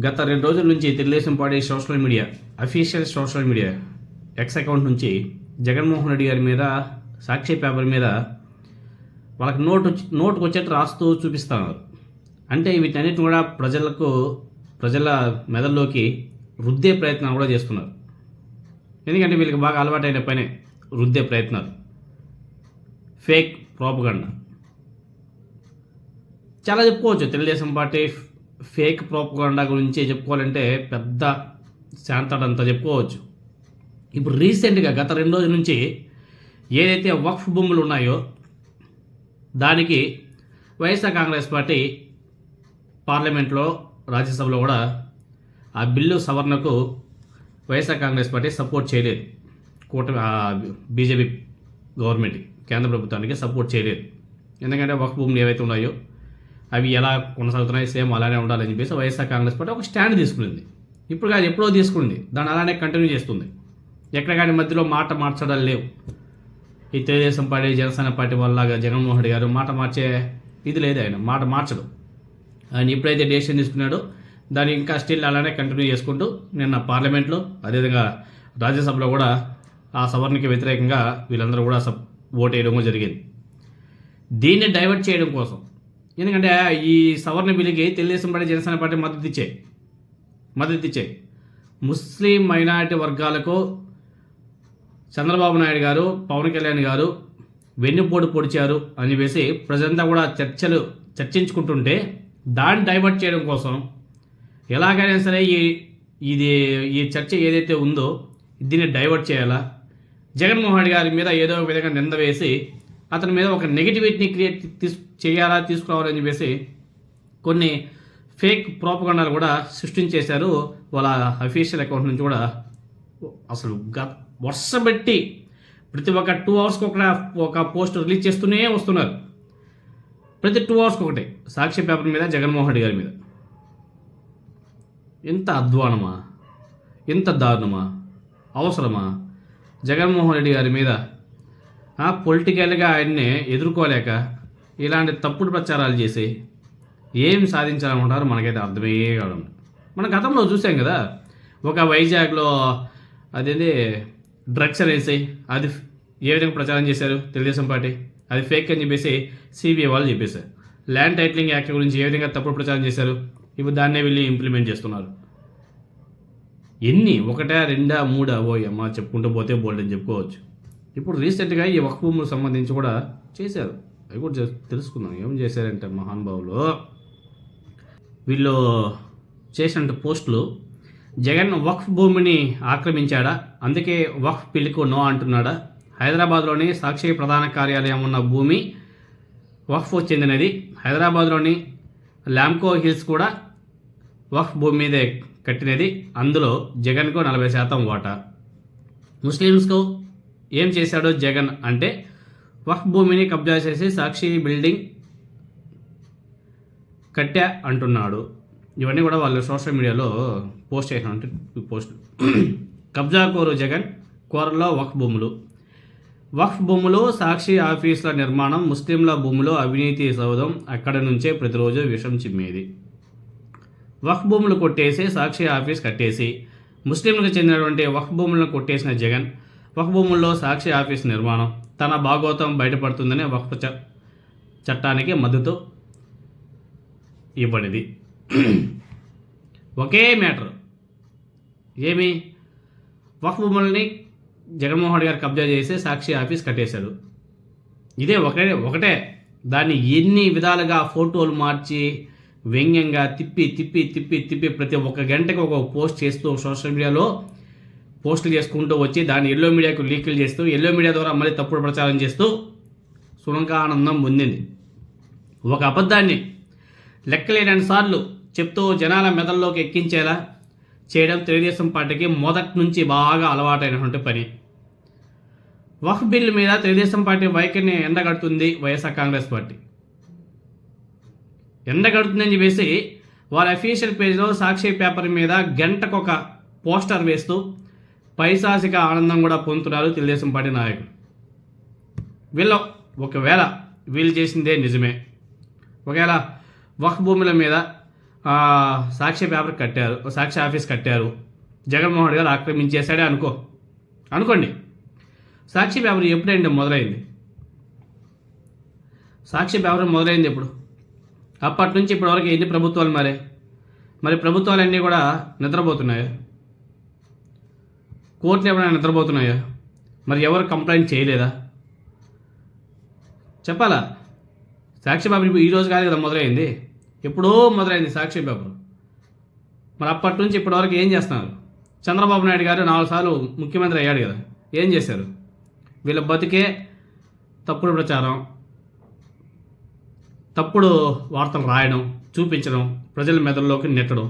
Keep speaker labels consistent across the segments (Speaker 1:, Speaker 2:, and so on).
Speaker 1: గత 2 రోజుల నుంచి Telugu Desam party official social media X account నుంచి జగన్మోహన్ రెడ్డి గారి మీద సాక్షి పేపర్ మీద వాళ్ళకి నోటుకు వచ్చేట్టు రాస్తూ చూపిస్తున్నారు. అంటే వీటన్నిటిని కూడా ప్రజల మెదల్లోకి రుద్దే ప్రయత్నాలు కూడా చేస్తున్నారు. ఎందుకంటే వీళ్ళకి బాగా అలవాటైన పనే రుద్దే ప్రయత్నాలు, ఫేక్ ప్రోపగండా. చాలా చెప్పుకోవచ్చు తెలుగుదేశం పార్టీ ఫేక్ ప్రోపగండా గురించి చెప్పుకోవాలంటే పెద్ద శాంతడంతా చెప్పుకోవచ్చు. ఇప్పుడు రీసెంట్గా గత 2 రోజుల నుంచి ఏదైతే వక్ఫ్ భూములు ఉన్నాయో దానికి వైఎస్ఆర్ కాంగ్రెస్ పార్టీ పార్లమెంట్లో రాజ్యసభలో కూడా ఆ బిల్లు సవరణకు వైఎస్ఆర్ కాంగ్రెస్ పార్టీ సపోర్ట్ చేయలేదు. బీజేపీ గవర్నమెంట్కి, కేంద్ర ప్రభుత్వానికి సపోర్ట్ చేయలేదు. ఎందుకంటే వక్ఫ్ భూములు ఏవైతే ఉన్నాయో అవి ఎలా కొనసాగుతున్నాయి సేమ్ అలానే ఉండాలని చెప్పేసి వైఎస్ఆర్ కాంగ్రెస్ పార్టీ ఒక స్టాండ్ తీసుకునింది. ఇప్పుడు కాదు, ఎప్పుడో తీసుకుంది, దాన్ని అలానే కంటిన్యూ చేస్తుంది. ఎక్కడ కానీ మధ్యలో మాట మార్చడాలు లేవు. ఈ తెలుగుదేశం పార్టీ జనసేన పార్టీ వాళ్ళలాగా జగన్మోహన్ రెడ్డి గారు మాట మార్చే ఇది లేదు. ఆయన మాట మార్చడు. ఆయన ఎప్పుడైతే డెసిషన్ తీసుకున్నాడో దాన్ని ఇంకా స్టిల్ అలానే కంటిన్యూ చేసుకుంటూ నిన్న పార్లమెంట్లో అదేవిధంగా రాజ్యసభలో కూడా ఆ సవరణకి వ్యతిరేకంగా వీళ్ళందరూ కూడా ఓటు వేయడం కూడా జరిగింది. దీన్ని డైవర్ట్ చేయడం కోసం, ఎందుకంటే ఈ సవరణ బిల్లుకి తెలుగుదేశం పార్టీ జనసేన పార్టీ మద్దతు ఇచ్చాయి. ముస్లిం మైనారిటీ వర్గాలకు చంద్రబాబు నాయుడు గారు, పవన్ కళ్యాణ్ గారు వెన్నుపోటు పొడిచారు అని చెప్పేసి ప్రజలంతా కూడా చర్చించుకుంటుంటే దాన్ని డైవర్ట్ చేయడం కోసం ఎలాగైనా సరే ఈ చర్చ ఏదైతే ఉందో దీన్ని డైవర్ట్ చేయాలా, జగన్మోహన్ రెడ్డి గారి మీద ఏదో ఒక విధంగా నింద వేసి అతని మీద ఒక నెగిటివిటీని తీసుకురావాలని చెప్పేసి కొన్ని ఫేక్ ప్రోపగండాలు కూడా సృష్టించేశారు. వాళ్ళ అఫీషియల్ అకౌంట్ నుంచి కూడా అసలు వర్షపెట్టి ప్రతి ఒక్క 2 అవర్స్కి ఒక పోస్ట్ రిలీజ్ చేస్తూనే వస్తున్నారు. ప్రతి 2 అవర్స్కి ఒకటి సాక్షి పేపర్ మీద జగన్మోహన్ రెడ్డి గారి మీద. ఎంత అధ్వానమా, ఎంత దారుణమా, అవసరమా? జగన్మోహన్ రెడ్డి గారి మీద పొలిటికల్గా ఆయన్ని ఎదుర్కోలేక ఇలాంటి తప్పుడు ప్రచారాలు చేసి ఏం సాధించాలనుకుంటారో మనకైతే అర్థమే కావడం. మన గతంలో చూసాం కదా, ఒక వైజాగ్లో అదేంటి డ్రగ్స్ అనేసి అది ఏ విధంగా ప్రచారం చేశారు తెలుగుదేశం పార్టీ, అది ఫేక్ అని చెప్పేసి సిబిఐ వాళ్ళు చెప్పేశారు. ల్యాండ్ టైటిలింగ్ యాక్ట్ గురించి ఏ విధంగా తప్పుడు ప్రచారం చేశారు, ఇప్పుడు దాన్నే వెళ్ళి ఇంప్లిమెంట్ చేస్తున్నారు. ఎన్ని 1, 2, 3 అమ్మ చెప్పుకుంటూ పోతే బోల్డ్ అని చెప్పుకోవచ్చు. ఇప్పుడు రీసెంట్గా ఈ వక్ఫ్ భూములకు సంబంధించి కూడా చేశారు. అవి కూడా తెలుసుకుందాం ఏం చేశారంటే మహానుభావులు. వీళ్ళు చేసిన పోస్టులు, జగన్ వక్ఫ్ భూమిని ఆక్రమించాడా, అందుకే వక్ఫ్ బిల్లుకు నో అంటున్నాడా, హైదరాబాద్లోని సాక్షి ప్రధాన కార్యాలయం ఉన్న భూమి వక్ఫ్ చెందినది, హైదరాబాద్లోని ల్యాంకో హిల్స్ కూడా వక్ఫ్ భూమి మీదే కట్టినది, అందులో జగన్కు 40% వాటా. ముస్లిమ్స్కు ఏం చేశాడో జగన్ అంటే వక్ఫ్ భూమిని కబ్జా చేసి సాక్షి బిల్డింగ్ కట్టా అంటున్నాడు. ఇవన్నీ కూడా వాళ్ళు సోషల్ మీడియాలో పోస్ట్ చేసినట్టు పోస్ట్. కబ్జాకోరు జగన్ కోరలో వక్ఫ్ భూములు సాక్షి ఆఫీసుల నిర్మాణం, ముస్లింల భూములు అవినీతి సౌధం, అక్కడి నుంచే ప్రతిరోజు విషం చిమ్మేది. వక్ఫ్ భూములు కొట్టేసి సాక్షి ఆఫీస్ కట్టేసి ముస్లింలకు చెందినటువంటి వక్ఫ్ భూములను కొట్టేసిన జగన్ వక్ఫ్ భూముల్లో సాక్షి ఆఫీస్ నిర్మాణం, తన భాగోతం బయటపడుతుందని వక్ఫ్ చట్టానికి మద్దతు ఇవ్వనిది. ఒకే మ్యాటర్, ఏమి వక్ఫ్ భూములని జగన్మోహన్ రెడ్డి గారు కబ్జా చేసి సాక్షి ఆఫీస్ కట్టేశాడు. ఇదే ఒకటే దాన్ని ఎన్ని విధాలుగా ఫోటోలు మార్చి వ్యంగ్యంగా తిప్పి ప్రతి 1 గంటకు ఒక పోస్ట్ చేస్తూ సోషల్ మీడియాలో పోస్టులు చేసుకుంటూ వచ్చి దాన్ని ఎల్లో మీడియాకు లీకులు చేస్తూ ఎల్లో మీడియా ద్వారా మళ్ళీ తప్పుడు ప్రచారం చేస్తూ సునంకానందం పొందింది. ఒక అబద్ధాన్ని లెక్కలేని సార్లు చెప్తూ జనాల మెదల్లోకి ఎక్కించేలా చేయడం తెలుగుదేశం పార్టీకి మొదటి నుంచి బాగా అలవాటైనటువంటి పని. వక్ఫ్ బిల్లు మీద తెలుగుదేశం పార్టీ వైఖరిని ఎండగడుతుంది వైఎస్ఆర్ కాంగ్రెస్ పార్టీ. ఎండగడుతుందని చెప్పేసి వాళ్ళ అఫీషియల్ పేజ్లో సాక్షి పేపర్ మీద గంటకొక పోస్టర్ వేస్తూ పైశాసిక ఆనందం కూడా పొందుతున్నారు తెలుగుదేశం పార్టీ నాయకులు. ఒకవేళ వీళ్ళు చేసిందే నిజమే, ఒకవేళ వక్ఫ్ భూముల మీద సాక్షి పేపర్ కట్టారు, సాక్షి ఆఫీస్ కట్టారు, జగన్మోహన్ రెడ్డి గారు ఆక్రమించేశాడే అనుకోండి. సాక్షి పేపర్ ఎప్పుడైంది మొదలైంది? సాక్షి పేపర్ మొదలైంది ఎప్పుడు? అప్పటి నుంచి ఇప్పటివరకు ఎన్ని ప్రభుత్వాలు మరి ప్రభుత్వాలన్నీ కూడా నిద్రపోతున్నాయా? కోర్టులు ఎప్పుడైనా నిద్రపోతున్నాయా? మరి ఎవరు కంప్లైంట్ చేయలేదా? చెప్పాలా? సాక్షి పేపర్ ఇప్పుడు ఈరోజు కాదు కదా మొదలైంది, ఎప్పుడో మొదలైంది సాక్షి పేపర్. మరి అప్పటి నుంచి ఇప్పటివరకు ఏం చేస్తున్నారు? చంద్రబాబు నాయుడు గారు 4 సార్లు ముఖ్యమంత్రి అయ్యాడు కదా, ఏం చేశారు? వీళ్ళ బతికే తప్పుడు ప్రచారం, తప్పుడు వార్తలు రాయడం, చూపించడం, ప్రజల మెదడులోకి నెట్టడం.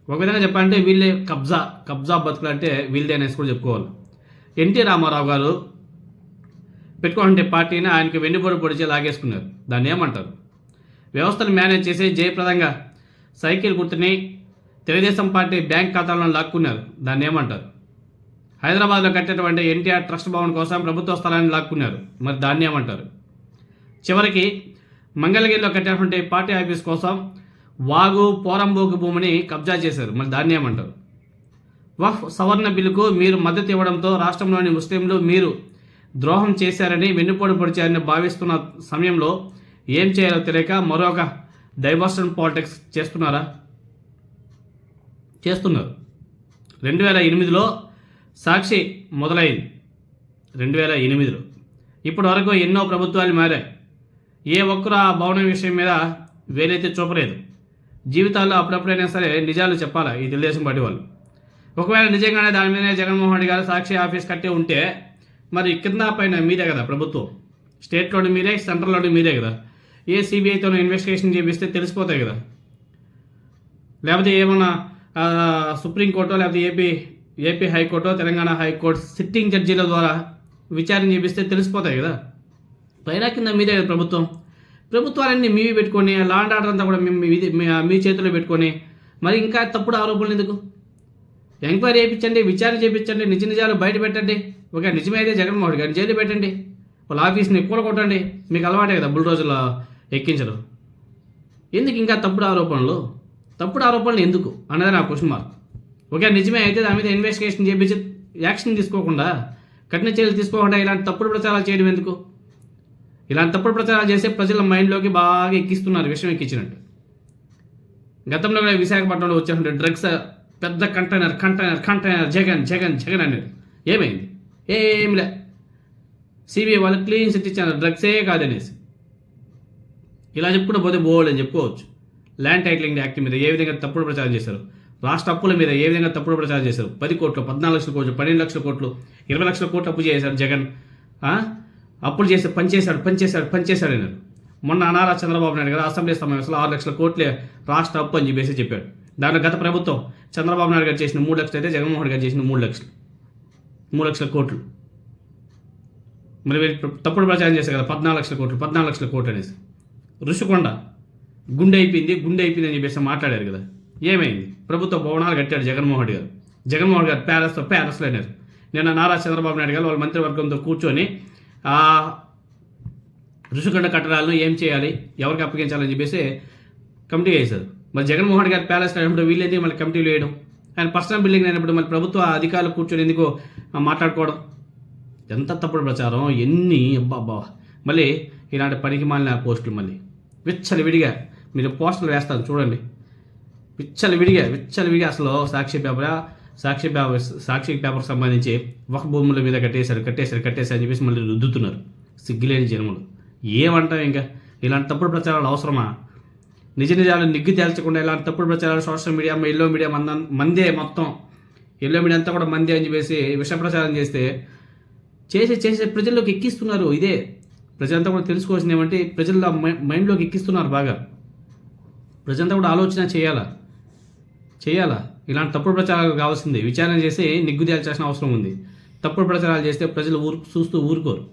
Speaker 1: ఒక విధంగా చెప్పాలంటే వీళ్ళే కబ్జా బతుకులు అంటే వీళ్ళదే అనేసి కూడా చెప్పుకోవాలి. ఎన్టీ రామారావు గారు పెట్టుకోవాలంటే పార్టీని ఆయనకి వెన్నుపోటు పొడిచి లాగేసుకున్నారు. దాన్ని ఏమంటారు? వ్యవస్థను మేనేజ్ చేసి జయప్రదంగా సైకిల్ గుర్తుని తెలుగుదేశం పార్టీ బ్యాంక్ ఖాతాలను లాక్కున్నారు. దాన్ని ఏమంటారు? హైదరాబాద్లో కట్టేటువంటి ఎన్టీఆర్ ట్రస్ట్ భవన్ కోసం ప్రభుత్వ స్థలాన్ని లాక్కున్నారు. మరి దాన్ని ఏమంటారు? చివరికి మంగళగిరిలో కట్టేటువంటి పార్టీ ఆఫీస్ కోసం వాగు పోరంబోకు భూమిని కబ్జా చేశారు. మరి దాన్ని ఏమంటారు? వక్ఫ్ సవరణ బిల్లుకు మీరు మద్దతు ఇవ్వడంతో రాష్ట్రంలోని ముస్లింలు మీరు ద్రోహం చేశారని వెన్నుపోటు పొడిచారని భావిస్తున్న సమయంలో ఏం చేయాలో తెలియక మరొక డైవర్షన్ పాలిటిక్స్ చేస్తున్నారు. 2008లో సాక్షి మొదలైంది. 2008లో ఇప్పటి వరకు ఎన్నో ప్రభుత్వాలు మారాయి. ఏ ఒక్కరు ఆ భవనం విషయం మీద వేలైతే చూపలేదు. జీవితాల్లో అప్పుడప్పుడైనా సరే నిజాలు చెప్పాలా ఈ తెలుగుదేశం పార్టీ వాళ్ళు. ఒకవేళ నిజంగానే దాని మీదనే జగన్మోహన్ రెడ్డి గారు సాక్షి ఆఫీస్ కట్టి ఉంటే మరి కింద పైన మీదే కదా ప్రభుత్వం, స్టేట్లోని మీరే, సెంట్రల్లోని మీరే కదా. ఏ సిబిఐతో ఇన్వెస్టిగేషన్ చేపిస్తే తెలిసిపోతాయి కదా. లేకపోతే ఏమన్నా సుప్రీంకోర్టు లేకపోతే AP high court, Telangana high court sitting జడ్జీల ద్వారా విచారణ చేపిస్తే తెలిసిపోతాయి కదా. పైన కింద మీదే కదా ప్రభుత్వాలన్నీ మీవి పెట్టుకొని లా అండ్ ఆర్డర్ అంతా కూడా మీ చేతిలో పెట్టుకొని మరి ఇంకా తప్పుడు ఆరోపణలు ఎందుకు? ఎంక్వైరీ చేయించండి, విచారణ చేయించండి, నిజాలు బయట పెట్టండి. ఒక నిజమైతే జగన్మోహన్ రెడ్డి గారిని జైలు పెట్టండి, వాళ్ళ ఆఫీస్ని కూలగొట్టండి. మీకు అలవాటే కదా బుల్డోజర్లు ఎక్కించడం. ఎందుకు ఇంకా తప్పుడు ఆరోపణలు ఎందుకు అన్నది నా క్వశ్చన్ మార్క్. ఓకే, నిజమే అయితే దాని మీద ఇన్వెస్టిగేషన్ చేయించి యాక్షన్ తీసుకోకుండా, కఠిన చర్యలు తీసుకోకుండా ఇలాంటి తప్పుడు ప్రచారాలు చేయడం ఎందుకు? ఇలాంటి తప్పుడు ప్రచారాలు చేస్తే ప్రజల మైండ్లోకి బాగా ఎక్కిస్తున్నారు, విషయం ఎక్కించినట్టు. గతంలో కూడా విశాఖపట్నంలో వచ్చేటువంటి డ్రగ్స్ పెద్ద కంటైనర్ జగన్ అనేది ఏమైంది? ఏమిలే. సిబిఐ వాళ్ళు క్లీన్ చిట్ ఇచ్చారు, డ్రగ్సే కాదనేసి. ఇలా చెప్పుకుంటూ పోతే బోల్డ్ అని చెప్పుకోవచ్చు. ల్యాండ్ టైటిలింగ్ యాక్ట్ మీద ఏ విధంగా తప్పుడు ప్రచారం చేశారు, రాష్ట్ర అప్పుల మీద ఏ విధంగా తప్పుడు ప్రచారం చేశారు. 10 కోట్లు, 14 లక్షల కోట్లు, 12 లక్షల కోట్లు, 20 లక్షల కోట్లు అప్పు చేశారు జగన్. అప్పులు చేసి పనిచేశాడు అన్నారు. మొన్న నారా చంద్రబాబు నాయుడు గారు అసెంబ్లీ సమావేశంలో 6 లక్షల కోట్లే రాష్ట్ర అప్పు అని చెప్పేసి చెప్పాడు. దాంట్లో గత ప్రభుత్వం చంద్రబాబు నాయుడు గారు చేసిన 3 లక్షలు అయితే జగన్మోహన్ గారు చేసిన 3 లక్షల కోట్లు. మరి తప్పుడు ప్రచారం చేశారు కదా 14 లక్షల కోట్లు అనేసి. ఋషికొండ గుండె అయిపోయింది అని చెప్పేసి మాట్లాడారు కదా. ఏమైంది? ప్రభుత్వ భవనాలు కట్టాడు జగన్మోహన్ గారు ప్యాలెస్లో అన్నారు. నిన్న నారా చంద్రబాబు నాయుడు గారు వాళ్ళ మంత్రివర్గంతో కూర్చొని ఆ ఋషికొండ కట్టడాలను ఏం చేయాలి, ఎవరికి అప్పగించాలని చెప్పేసి కమిటీ వేశారు. మరి జగన్మోహన్ గారు ప్యాలెస్ అయినప్పుడు వీళ్ళేంటి మళ్ళీ కమిటీలు వేయడం? ఆయన పర్సనల్ బిల్డింగ్ అయినప్పుడు మళ్ళీ ప్రభుత్వ అధికారులు కూర్చొని ఎందుకు మాట్లాడుకోవడం? ఎంత తప్పుడు ప్రచారం, ఎన్ని అబ్బా. మళ్ళీ ఇలాంటి పనికి మాలిన పోస్టులు మళ్ళీ విచ్చలవిడిగా మీరు పోస్టులు వేస్తారు చూడండి. విచ్చలవిడిగా అసలు సాక్షి పేపర్ సంబంధించి ఒక భూముల మీద కట్టేశారు అని చెప్పేసి మళ్ళీ రుద్దుతున్నారు. సిగ్గులేని జనములు ఏమంటాం ఇంకా? ఇలాంటి తప్పుడు ప్రచారాలు అవసరమా? నిజాలు నిగ్గు తేల్చకుండా ఇలాంటి తప్పుడు ప్రచారాలు సోషల్ మీడియా, ఎల్లో మీడియా మందే, మొత్తం ఎల్లో మీడియా అంతా కూడా మందే అని చెప్పేసి విష ప్రచారం చేసే ప్రజల్లోకి ఎక్కిస్తున్నారు. ఇదే ప్రజలంతా కూడా తెలుసుకోవాల్సింది ఏమంటే ప్రజల మైండ్లోకి ఎక్కిస్తున్నారు బాగా. ప్రజలంతా కూడా ఆలోచన చేయాలా ఇలాంటి తప్పుడు ప్రచారాలు కావాల్సిందే. విచారణ చేసి నిగ్గు తేల్చాల్సిన అవసరం ఉంది. తప్పుడు ప్రచారాలు చేస్తే ప్రజలు చూస్తూ ఊరుకోరు.